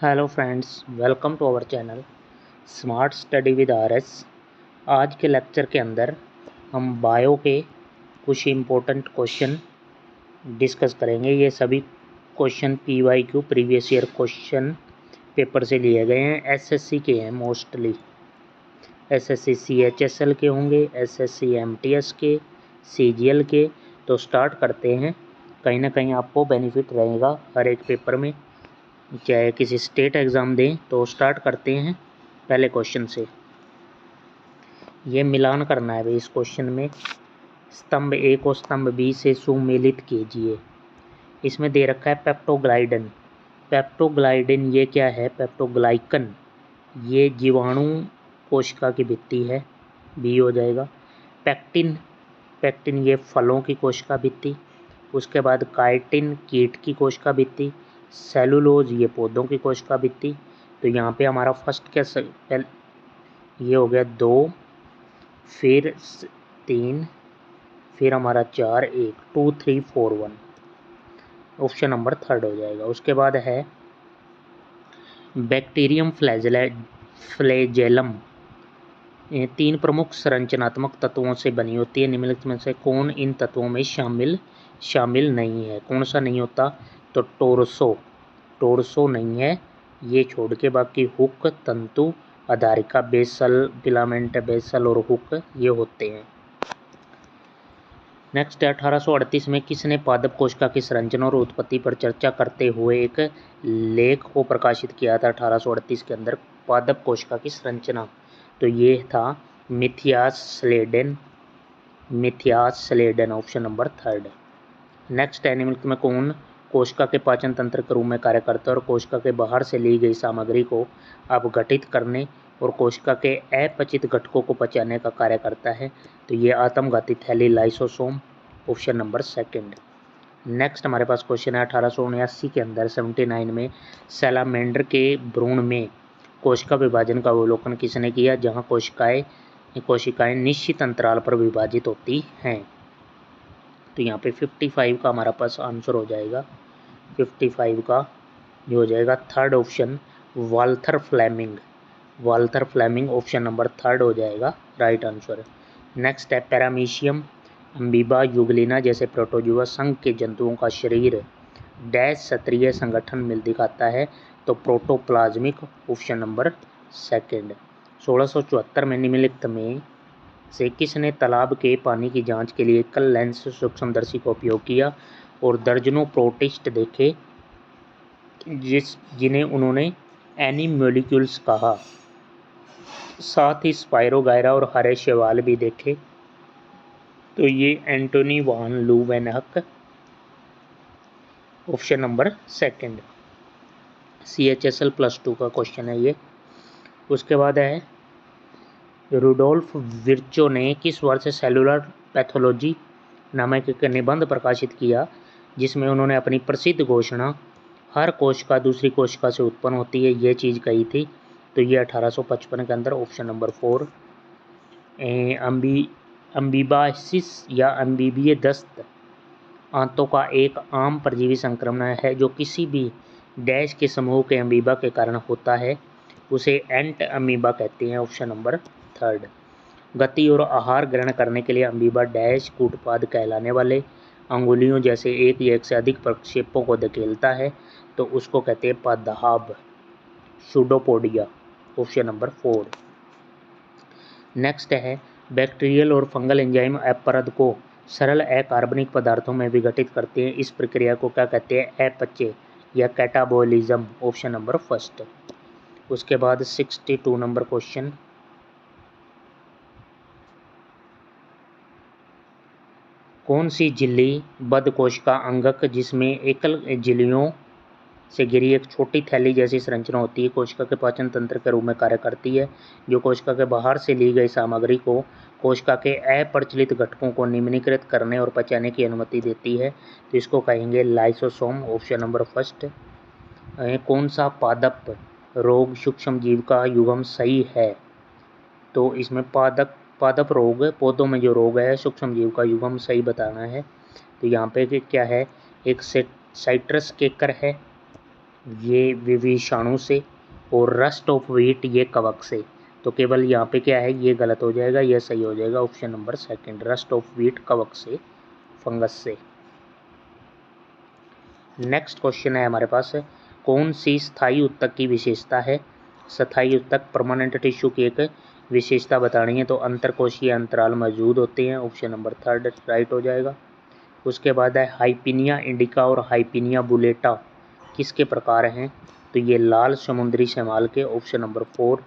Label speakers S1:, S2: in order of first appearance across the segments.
S1: Hello friends, welcome to our channel smart study with RS. आज के lecture के अंदर हम बायो के कुछ इम्पोर्टेंट क्वेश्चन डिस्कस करेंगे। ये सभी question PYQ previous year question paper से लिए गए हैं। एसएससी के हैं मोस्टली। एसएससी सीएचएसएल के होंगे, एसएससी एमटीएस के, सीजीएल के। तो स्टार्ट करते हैं। कहीं ना कहीं आपको बेनिफिट रहेगा हर एक पेपर में, चाहे किसी स्टेट एग्ज़ाम दें। तो स्टार्ट करते हैं पहले क्वेश्चन से। ये मिलान करना है भाई इस क्वेश्चन में। स्तंभ ए को स्तंभ बी से सुमेलित कीजिए। इसमें दे रखा है पेप्टोग्लाइडन। पेप्टोग्लाइडन ये क्या है? पेप्टोग्लाइकन ये जीवाणु कोशिका की भित्ति है, बी हो जाएगा। पैक्टिन, पैक्टिन ये फलों की कोशिका भित्ति। उसके बाद काइटिन कीट की कोशिका भित्ति। सेलुलोज ये पौधों की कोशिका भित्ति। तो यहाँ पे हमारा फर्स्ट क्या ये हो गया 2, फिर 3, फिर हमारा 4, 1, 2, 3, 4, 1। ऑप्शन नंबर थर्ड हो जाएगा। उसके बाद है बैक्टीरियम फ्लैजेलम। 3 प्रमुख संरचनात्मक तत्वों से बनी होती है। निम्नलिखित में से कौन इन तत्वों में शामिल नहीं है? कौन सा नहीं होता? तो टोर्सो नहीं है, ये छोड़ के बाकी हुक, तंतु, आधारिका, बेसल, फिलामेंट, बेसल और हुक ये होते हैं। नेक्स्ट 1838 में किसने पादप कोशिका की संरचना और उत्पत्ति पर चर्चा करते हुए एक लेख को प्रकाशित किया था? 1838 के अंदर पादप कोशिका की संरचना, तो ये था Matthias Schleiden, option number third. Next animal में कौन कोशिका के पाचन तंत्र के रूप में कार्य करता है और कोशिका के बाहर से ली गई सामग्री को अपघटित करने और कोशिका के अपचित घटकों को पचाने का कार्य करता है? तो ये आत्मघाती थैली lysosome, option number second. Next हमारे पास क्वेश्चन है 1879 के अंदर 79 में सैलामेंडर के भ्रूण में कोशिका विभाजन का अवलोकन किसने किया, जहाँ कोशिकाएं निश्चित अंतराल पर विभाजित होती हैं? तो यहाँ पे 55 का हमारा पास आंसर हो जाएगा। 55 का जो हो जाएगा third option Walther Flemming, option number third हो जाएगा राइट आंसर। नेक्स्ट है पैरामीशियम अम्बीबा युगलिना जैसे प्रोटोजुआ संघ के जंतुओं का शरीर डैश सत्रीय संगठन मिल दिखाता है? तो प्रोटोप्लाज्मिक, ऑप्शन नंबर सेकंड। 1674 में निम्नलिखित में से किसने तालाब के पानी की जांच के लिए एकल लेंस सूक्ष्मदर्शी का उपयोग किया और दर्जनों प्रोटिस्ट देखे जिन्हें उन्होंने एनीमोलिक्यूल्स कहा? साथ ही स्पायरोगायरा और हरे शैवाल भी देखे। तो ये एंटोनी वान लूवेनहक, ऑप्शन नंबर सेकंड। CHSL +2 का क्वेश्चन है ये। उसके बाद है रुडोल्फ विर्चो ने किस वर्ष सेलुलर पैथोलॉजी नामक एक निबंध प्रकाशित किया जिसमें उन्होंने अपनी प्रसिद्ध घोषणा हर कोशिका दूसरी कोशिका से उत्पन्न होती है ये चीज़ कही थी? तो ये 1855 के अंदर, ऑप्शन नंबर 4। अम्बीबासिस या अम्बीबीय दस्त आंतों का एक आम परजीवी संक्रमण है जो किसी भी डैश के समूह के अमीबा के कारण होता है, उसे एंट अमीबा कहते हैं, ऑप्शन नंबर थर्ड। गति और आहार ग्रहण करने के लिए अमीबा डैश कूटपाद कहलाने वाले अंगुलियों जैसे एक या एक से अधिक प्रक्षेपों को धकेलता है, तो उसको कहते हैं पदाभ, सूडोपोडिया, ऑप्शन नंबर 4। नेक्स्ट है बैक्टीरियल और फंगल एंजाइम अपरद को सरल अकार्बनिक पदार्थों में विघटित करते हैं, इस प्रक्रिया को क्या कहते हैं? अपचय या कैटाबॉलिज्म, ऑप्शन नंबर फर्स्ट। उसके बाद 62 नंबर क्वेश्चन, कौन सी झिल्ली बद्धकोशिका अंगक जिसमें एकल झिल्लियों से घिरी एक छोटी थैली जैसी संरचना होती है कोशिका के पाचन तंत्र के रूप में कार्य करती है, जो कोशिका के बाहर से ली गई सामग्री को कोशिका के अप्रचलित घटकों को निम्नीकृत करने और पचाने की अनुमति देती है? तो इसको कहेंगे लाइसोसोम, ऑप्शन नंबर फर्स्ट। कौन सा पादप रोग सूक्ष्म जीव का युग्म सही है? तो इसमें पादप रोग, पौधों में जो रोग है सूक्ष्म जीव का युग्म सही बताना है। तो यहाँ पे क्या है? एक साइट्रस केकर है, ये विषाणु से, और रस्ट ऑफ व्हीट ये कवक से। तो केवल यहाँ पे क्या है, ये गलत हो जाएगा, ये सही हो जाएगा option number second, rust of wheat कवक से, फंगस से। नेक्स्ट क्वेश्चन है हमारे पास, कौन सी स्थायी उत्तक की विशेषता है? स्थायी उत्तक परमानेंट टिश्यू की एक विशेषता बतानी है, तो अंतरकोशीय अंतराल मौजूद होते हैं, ऑप्शन नंबर थर्ड राइट हो जाएगा। उसके बाद है हाइपिनिया इंडिका और हाइपिनिया बुलेटा किसके प्रकार हैं? तो ये लाल समुद्री शैवाल के, ऑप्शन नंबर 4।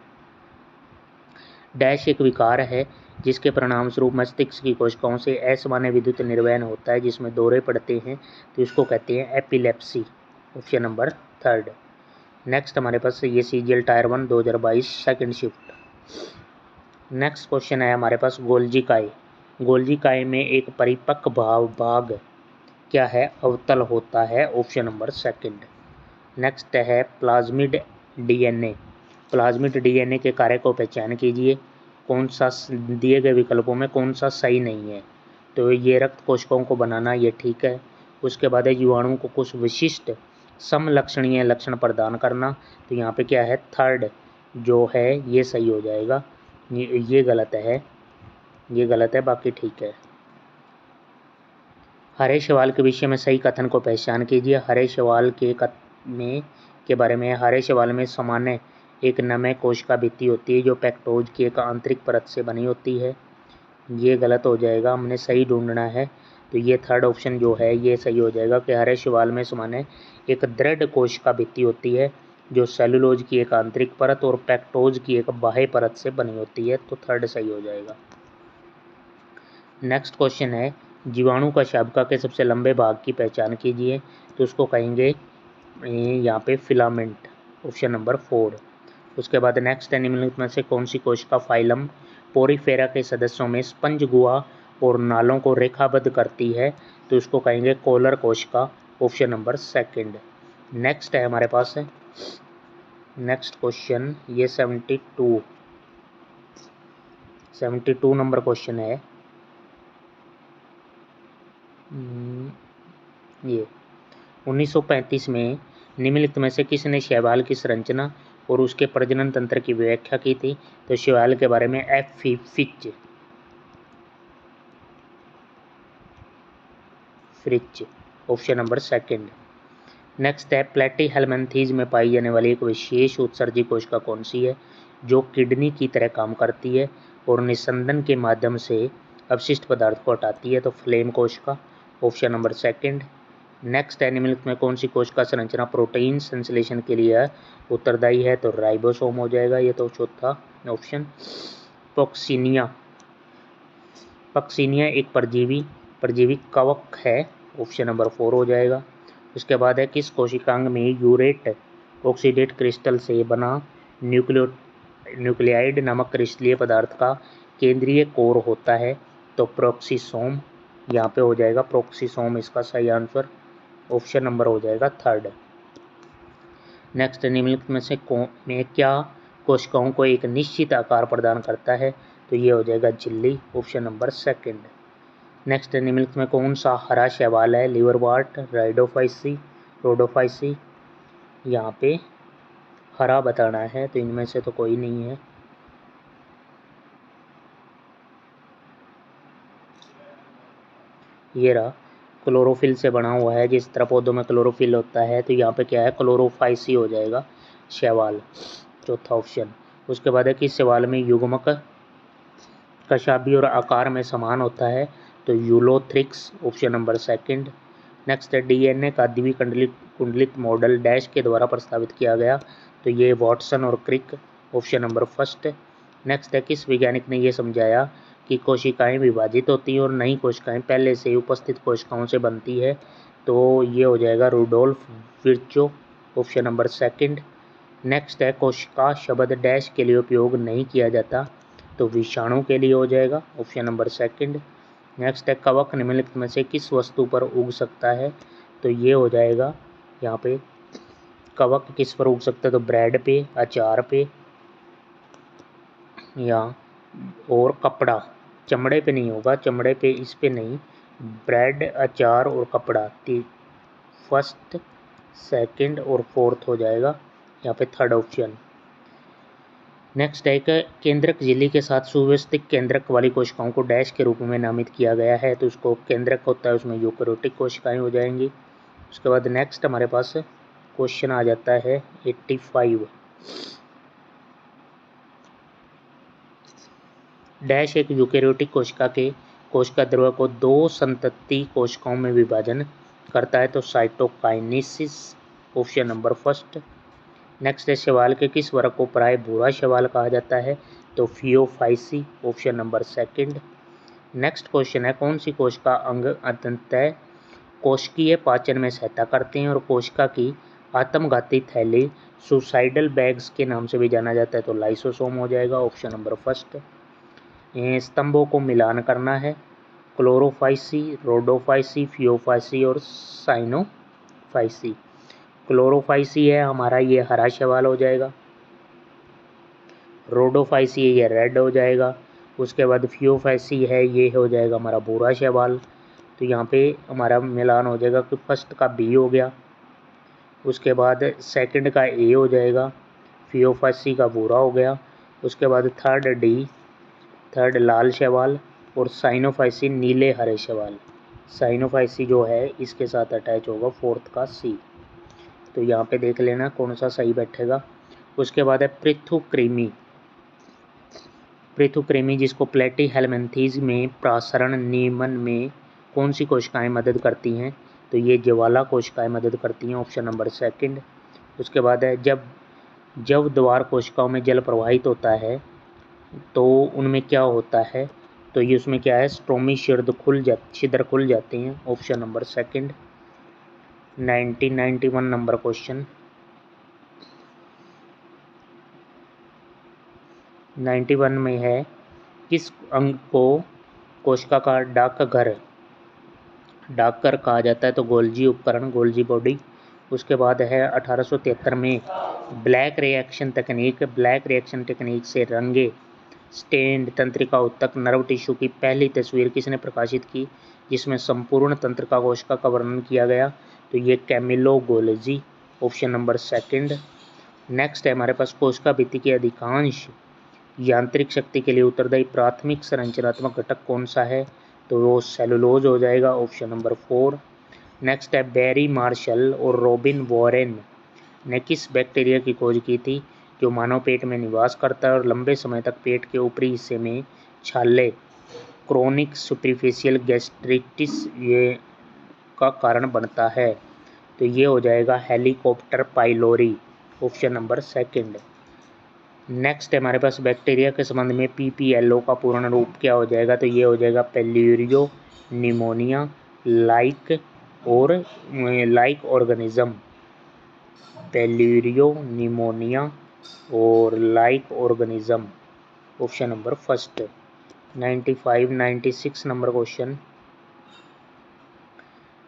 S1: डैश एक विकार है जिसके परिणाम स्वरूप मस्तिष्क की कोशिकाओं से असामान्य विद्युत निर्वहन होता है, जिसमें दौरे पड़ते हैं, तो इसको कहते हैं epilepsy, option number third. Next हमारे पास ये CGL tyre 1 2022 second shift. Next question है हमारे पास गोल्जी काय। गोल्जी काय में एक परिपक्व भाग क्या है? अवतल होता है, ऑप्शन नंबर सेकंड। नेक्स्ट है प्लाज्मिड डीएनए। प्लाज्मिड डीएनए के कार्य को पहचान कीजिए, कौन सा दिए गए विकल्पों में कौन सा सही नहीं है? तो ये रक्त कोशिकाओं को बनाना, ये ठीक है। उसके बाद है जीवाणुओं को कुछ विशिष्ट समलक्षणीय लक्षण प्रदान करना, तो यहाँ पे क्या है, थर्ड जो है ये सही हो जाएगा। ये गलत है, ये गलत है, बाकी ठीक है। हरे शैवाल के विषय में सही कथन को पहचान कीजिए। हरे शैवाल के बारे में, हरे शैवाल में सामान्य एक नमे कोशिका भित्ति होती है जो पेक्टोज की एक आंतरिक परत से बनी होती है, ये गलत हो जाएगा, हमने सही ढूंढना है। तो ये थर्ड ऑप्शन जो है ये सही हो जाएगा कि हरे शैवाल में सामान्य एक दृढ़ कोशिका भित्ति होती है जो सेलुलोज की एक आंतरिक परत और पेक्टोज की एक बाह्य परत से बनी होती है, तो थर्ड सही हो जाएगा। नेक्स्ट क्वेश्चन है जीवाणु का शाबका के सबसे लंबे भाग की पहचान कीजिए, तो उसको कहेंगे यहाँ पे फिलामेंट, ऑप्शन नंबर 4। उसके बाद नेक्स्ट है निम्नलिखित में से कौन सी कोशिका फाइलम पोरीफेरा के सदस्यों में स्पंज गुहा और नालों को रेखाबद्ध करती है, तो उसको कहेंगे कॉलर कोशिका, ऑप्शन नंबर सेकंड। नेक्स्ट है हमारे पास है नेक्स्ट क्वेश्चन, ये 72 नंबर क्वेश्चन है। ये 1935 में निम्नलिखित में से किसने शैवाल की संरचना और उसके प्रजनन तंत्र की व्याख्या की थी? तो शैवाल के बारे में F Fritz, option number second. Next है प्लेटीहेल्मिन्थेस में पाई जाने वाली एक विशेष उत्सर्जी कोशिका कौन सी है जो किडनी की तरह काम करती है और निस्संदन के माध्यम से अवशिष्ट पदार्थ को हटाती है? तो फ्लेम कोशिका, ऑप्शन नंबर सेकंड। नेक्स्ट है निम्नलिखित में कौन सी कोशिका संरचना प्रोटीन संश्लेषण के लिए उत्तरदायी है? तो राइबोसोम हो जाएगा, ये तो चौथा ऑप्शन। पक्सिनिया एक परजीवी कवक है, ऑप्शन नंबर 4 हो जाएगा। उसके बाद है किस कोशिकांग में यूरेट ऑक्सीडेट क्रिस्टल से बना न्यूक्लियाइड नामक क्रिस्टलीय पदार्थ का केंद्रीय कोर होता है? तो प्रोक्सीसोम, यहाँ पे हो जाएगा प्रोक्सीसोम इसका सही आंसर, ऑप्शन नंबर हो जाएगा थर्ड। नेक्स्ट निम्नलिखित में से में क्या कोशिकाओं को एक निश्चित आकार प्रदान करता है? तो ये हो जाएगा झिल्ली, ऑप्शन नंबर सेकंड। नेक्स्ट निम्नलिखित में कौन सा हरा शैवाल है? लिवरवार्ट, रोडोफाइसी, यहाँ पे हरा बताना है, तो इनमें से तो कोई नहीं है। ये रहा, क्लोरोफिल से बना हुआ है, जिस तरह पौधों में क्लोरोफिल होता है, तो यहाँ पे क्या है, क्लोरोफाइसी हो जाएगा शैवाल, चौथा ऑप्शन। उसके बाद है कि शैवाल में युग्मक कशाबी और आकार में समान होता है? तो Ulothrix, option number second. Next है डीएनए का द्विकुंडलित मॉडल डैश के द्वारा प्रस्तावित किया गया? तो ये वॉटसन और क्रिक, ऑप्शन नंबर फर्स्ट। नेक्स्ट है किस वैज्ञानिक ने यह समझाया कि कोशिकाएं विभाजित होती हैं और नई कोशिकाएं पहले से उपस्थित कोशिकाओं से बनती है? तो ये हो जाएगा Rudolf Virchow, option number second. Next है कोशिका शब्द डैश के लिए उपयोग नहीं किया जाता? तो विषाणु के लिए हो जाएगा, ऑप्शन नंबर सेकंड। नेक्स्ट है कवक निम्नलिखित में से किस वस्तु पर उग सकता है? तो ये हो जाएगा यहाँ पे कवक किस पर उग सकता है? तो ब्रेड पे, अचार पे, या और कपड़ा, चमड़े पे नहीं होगा, चमड़े पे इस पे नहीं, ब्रेड, अचार और कपड़ा, फर्स्ट सेकंड और फोर्थ हो जाएगा यहाँ पे थर्ड ऑप्शन। नेक्स्ट है कि केंद्रक झिल्ली के साथ सुव्यवस्थित केंद्रक वाली कोशिकाओं को डैश के रूप में नामित किया गया है, तो उसको केंद्रक होता है उसमें यूकेरियोटिक कोशिकाएं हो जाएंगी। उसके बाद नेक्स्ट हमारे पास क्वेश्चन आ जाता है 85। डैश एक यूकेरियोटिक कोशिका द्रव्य को दो संतति कोशिकाओं में विभाजन करता है, तो cytokinesis option number first. Next है शैवाल के किस वर्ग को प्राय भूरा शैवाल कहा जाता है, तो Phaeophyceae option number second. Next question है कौन सी कोशिका अंग अंततः कोशिकीय पाचन में सहायता करते हैं और कोशिका की आत्मघाती थैली सुसाइडल बैग्स के नाम से भी जाना जाता है, तो लाइसोसोम हो जाएगा ऑप्शन नंबर फर्स्ट। स्तंभों को मिलान करना है, क्लोरोफाइसी, रोडोफाइसी, फियोफाइसी और साइनोफाइसी। क्लोरोफाइसी है हमारा ये हरा शैवाल हो जाएगा, रोडोफाइसी है ये रेड हो जाएगा, उसके बाद फियोफाइसी है ये हो जाएगा हमारा भूरा शैवाल। तो यहाँ पे हमारा मिलान हो जाएगा कि फर्स्ट का बी हो गया, उसके बाद सेकंड का ए हो जाएगा, फियोफाइसी का भूरा हो गया, उसके बाद थर्ड डी, थर्ड लाल शैवाल और साइनोफाइसी नीले हरे शैवाल। साइनोफाइसी जो है इसके साथ अटैच होगा फोर्थ का सी। तो यहाँ पे देख लेना कौन सा सही बैठेगा। उसके बाद है पृथुकृमि। पृथुकृमि जिसको प्लेटीहेल्मिन्थेस में प्रसारण नियमन में कौन सी कोशिकाएं मदद करती हैं, तो ये ज्वाला कोशिकाएं मदद करती हैं ऑप्शन नंबर सेकंड। उसके बाद है जब द्वार कोशिकाओं में जल प्रवाहित होता है तो उनमें क्या होता है, तो ये उसमें क्या है स्ट्रोमी छिद्र खुल जाते हैं option number second. 1991 number question. 91 में है किस अंग को कोशिका का डाकघर कहा जाता है, तो गोल्जी उपकरण, गोल्जी बॉडी। उसके बाद है 1873 में ब्लैक रिएक्शन टेक्निक से रंगे स्टेन्ड तंत्रिका उत्तक नर्व टिश्यू की पहली तस्वीर किसने प्रकाशित की, जिसमें संपूर्ण तंत्रिका कोशिका का वर्णन किया गया, तो ये Camillo Golgi option number second. Next है हमारे पास कोशिका भित्ति की अधिकांश यांत्रिक शक्ति के लिए उत्तरदायी प्राथमिक संरचनात्मक घटक कौन सा है, तो वो सेलुलोज हो जाएगा ऑप्शन नंबर 4। नेक्स्ट है बैरी मार्शल और रॉबिन वॉरेन ने किस बैक्टीरिया की खोज की थी जो मानव पेट में निवास करता है और लंबे समय तक पेट के ऊपरी हिस्से में छाले क्रोनिक सुपरफिशियल गैस्ट्रिटिस ये का कारण बनता है, तो ये हो जाएगा helicopter pylori option number second. Next है हमारे पास बैक्टीरिया के संबंध में PPLO का पूर्ण रूप क्या हो जाएगा, तो ये हो जाएगा पेल्यूरियो निमोनिया लाइक ऑर्गेनिज्म, पेल्यूरियो निमोनिया और like organism option number first. 96 number question.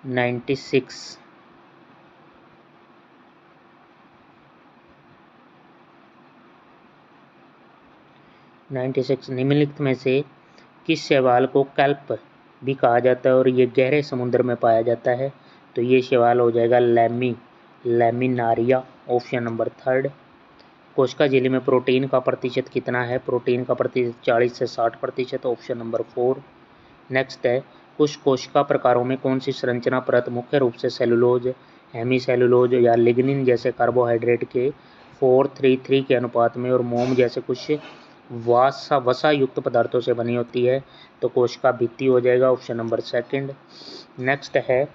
S1: 96 निम्नलिखित में से किस शैवाल को कैल्प भी कहा जाता है और ये गहरे समुद्र में पाया जाता है, तो ये शैवाल हो जाएगा लैमिनारिया ऑप्शन नंबर थर्ड। कोशिका झिल्ली में प्रोटीन का प्रतिशत कितना है, प्रोटीन का प्रतिशत 40 से 60% ऑप्शन नंबर 4। नेक्स्ट है कुछ कोशिका प्रकारों में कौन सी संरचना परत मुख्य रूप से सेलुलोज, हेमीसेलुलोज या लिग्निन जैसे कार्बोहाइड्रेट के 4:3:3 के अनुपात में और मोम जैसे कुछ वसा युक्त पदार्थों से बनी होती है, तो कोशिका भित्ति हो जाएगा ऑप्शन नंबर सेकंड। नेक्स्ट है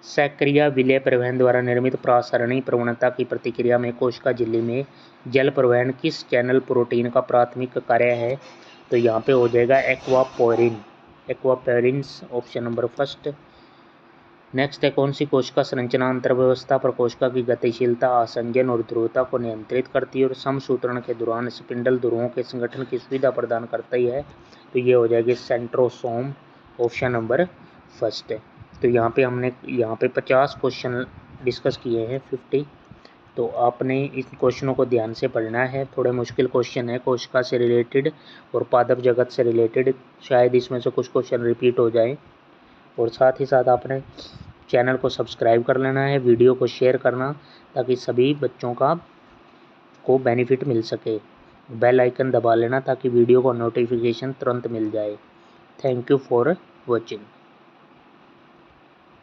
S1: सक्रिय विलय परिवहन द्वारा निर्मित प्रसारणी प्रवणता की प्रतिक्रिया में कोशिका झिल्ली में जल परिवहन किस चैनल प्रोटीन का प्राथमिक कार्य है, तो यहाँ पे हो जाएगा aquaporins option number first. Next है कौन सी कोशिका संरचना अंतर्व्यवस्था पर कोशिका की गतिशीलता, आसंजन और ध्रुवता को नियंत्रित करती है और समसूत्रण के दौरान स्पिंडल ध्रुवों के संगठन की सुविधा प्रदान करती है, तो ये हो जाएगी सेंट्रोसोम ऑप्शन नंबर फर्स्ट। तो यहाँ पे 50 क्वेश्चन डिस्कस किए हैं 50, तो आपने इन क्वेश्चनों को ध्यान से पढ़ना है। थोड़े मुश्किल क्वेश्चन है कोशिका से रिलेटेड और पादप जगत से रिलेटेड, शायद इसमें से कुछ क्वेश्चन रिपीट हो जाए। और साथ ही साथ आपने चैनल को सब्सक्राइब कर लेना है, वीडियो को शेयर करना ताकि सभी बच्चों को बेनिफिट मिल सके। बेल आइकन दबा लेना ताकि वीडियो को नोटिफिकेशन तुरंत मिल जाए। Thank you for watching.